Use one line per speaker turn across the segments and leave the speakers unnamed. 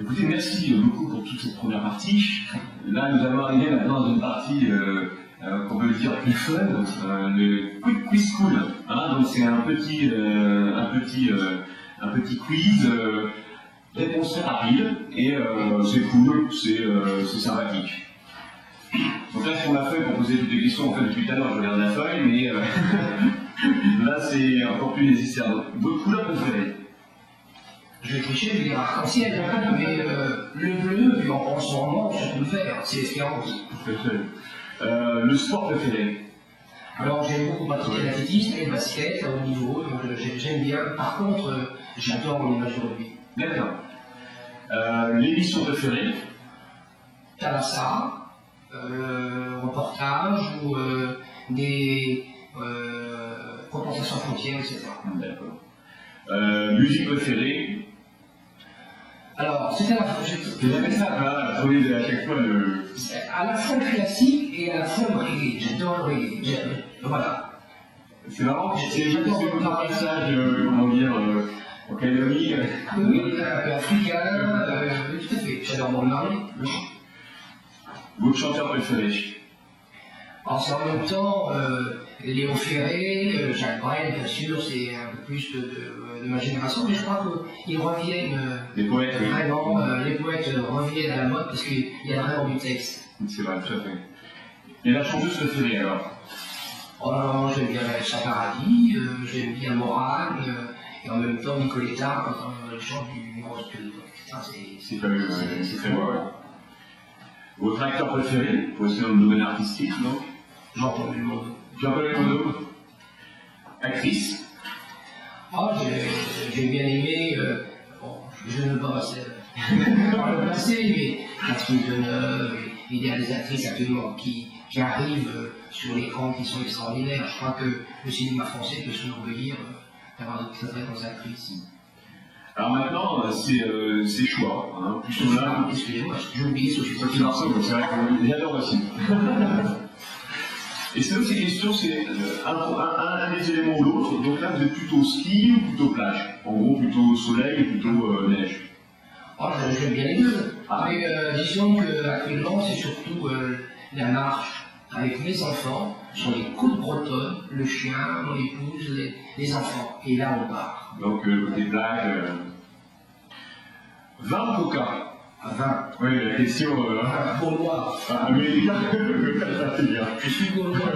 Écoutez, merci beaucoup pour toute cette première partie. Là, nous allons arriver maintenant dans une partie qu'on peut dire plus fun, le quiz cool. Hein, donc c'est un petit quiz, réponse très rapide, et c'est cool, c'est sympathique. Donc là, sur la feuille, pour poser toutes les questions, en fait, depuis tout à l'heure, je regarde la feuille, mais là, c'est encore plus nécessaire. Donc, votre couleur préférée?
Je vais tricher, je vais dire arc-en-ciel, mais le bleu, puis en ce moment, surtout le vert, c'est l'espérance.
Le sport préféré?
Alors, j'aime beaucoup pratiquer l'athlétisme et le basket à haut niveau, donc j'aime bien. Par contre, j'adore mon image de rugby.
D'accord. L'émission préférée?
Thalassa, reportage ou des reportages sans frontières, etc.
D'accord. Musique préférée?
Alors, c'était à la fois,
à chaque fois le...
à la fois classique et à la fois le reggae. J'adore le reggae. Voilà.
C'est marrant, c'est un message, comment dire, en Calédonie.
Oui, africain, tout à fait. J'adore Bob Marley.
Votre chanteur préféré?
Alors, c'est en même temps Léo Ferré, Jacques Brel, bien sûr, c'est un peu plus de ma génération, mais je crois qu'ils reviennent.
Les poètes,
vraiment, les poètes reviennent à la mode parce qu'il y a vraiment du texte.
C'est vrai, tout à fait. Et la chanteuse préférée alors?
Oh, j'aime bien Vanessa Paradis, j'aime bien Morane, et en même temps Nicoletta, quand on chante du Rose Pure.
C'est très beau, ouais. Votre acteur préféré, aussi dans le domaine artistique, donc?
Jean-Paul Belmondo.
Jean-Paul Belmondo. Actrice?
Ah, j'ai bien aimé, bon, je ne veux pas passer par le passé, mais Catherine Deneuve, il y a des actrices actuellement qui arrivent sur l'écran qui sont extraordinaires. Je crois que le cinéma français peut s'enorgueillir d'avoir de très très bonnes actrices.
Alors maintenant, c'est choix. Hein. Plus on a...
Excusez-moi, j'ai oublié Sophie
Marceau, c'est vrai que j'adore aussi. Et c'est aussi question, c'est un des éléments ou l'autre. Donc là, vous êtes plutôt ski ou plutôt plage? En gros, plutôt soleil ou plutôt neige?
Oh, j'aime bien les deux. Mais disons qu'actuellement, c'est surtout la marche avec mes enfants sur les côtes bretonnes, le chien, mon épouse, les enfants. Et là, on part.
Donc, côté plage. Vin ou coca?
Vin.
Oui, la question.
Gaulois.
Américain. C'est bien.
Je suis gaulois.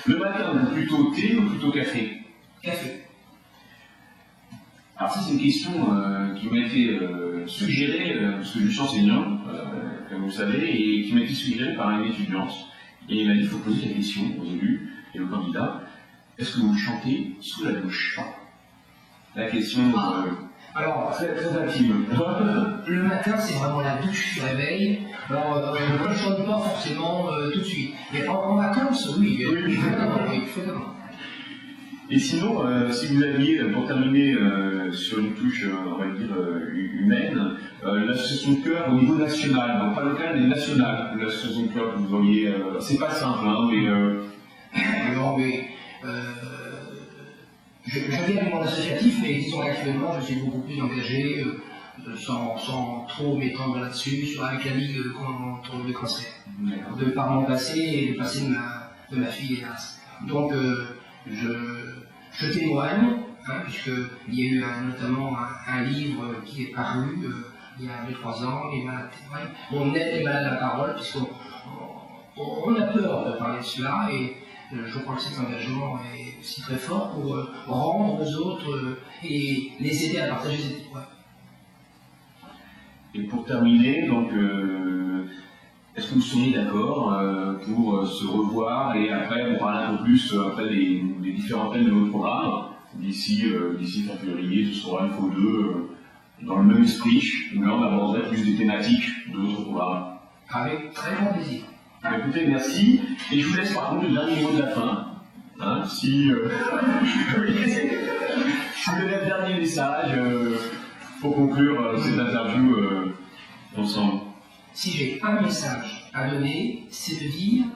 Le matin, vous plutôt thé ou plutôt café?
Café.
Alors, ça, c'est une question qui m'a été suggérée, parce que je suis enseignant, comme vous le savez, et qui m'a été suggérée par une étudiante. Et il m'a dit qu'il faut poser la question aux élus et aux candidats. Est-ce que vous chantez sous la douche? La question
alors,
très, très intime.
Le matin, c'est vraiment la douche qui réveille. Alors, je ne chante pas forcément tout de suite. Mais en vacances, oui, fréquemment.
Et sinon, si vous aviez, pour terminer sur une touche, on va dire, humaine, l'association de cœur au niveau national, donc pas local, mais national, l'association de cœur que vous auriez, c'est pas simple, hein, mais...
Non, mais... je viens du monde associatif, mais disons qu'actuellement, je suis beaucoup plus engagé, sans trop m'étendre là-dessus, avec la Ligue contre le cancer. De par mon passé et le passé de ma fille, hélas. Donc, je témoigne, hein, puisqu'il y a eu notamment un livre qui est paru il y a 2-3 ans, Les malades témoignent. On aide les malades à la parole, puisqu'on a peur de parler de cela, et je crois que cet engagement est aussi très fort pour rendre aux autres et les aider à partager cette épreuve.
Et pour terminer, donc, est-ce que vous seriez d'accord pour se revoir et après on parle un peu plus après des différents thèmes de votre programme d'ici fin février, ce sera une fois ou deux dans le même esprit, où là on aborderait plus des thématiques de votre programme.
Avec très grand plaisir.
Écoutez, merci. Et je vous laisse par contre le dernier mot de la fin. Hein, si vous avez un dernier message pour conclure cette interview ensemble.
Si j'ai un message à donner, c'est de dire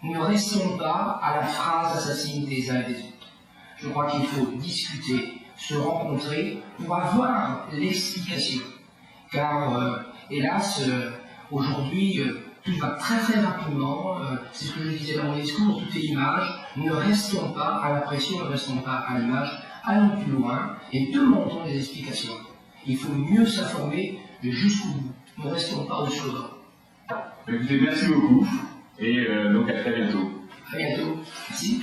ne restons pas à la phrase assassine des uns et des autres. Je crois qu'il faut discuter, se rencontrer pour avoir l'explication. car hélas, aujourd'hui, tout va très très rapidement, c'est ce que je disais dans mon discours, tout est image, ne restons pas à la pression, ne restons pas à l'image, allons plus loin et demandons des explications. Il faut mieux s'informer jusqu'au bout, ne restons pas au slogan.
Écoutez, merci beaucoup, et donc à très bientôt.
À bientôt, merci.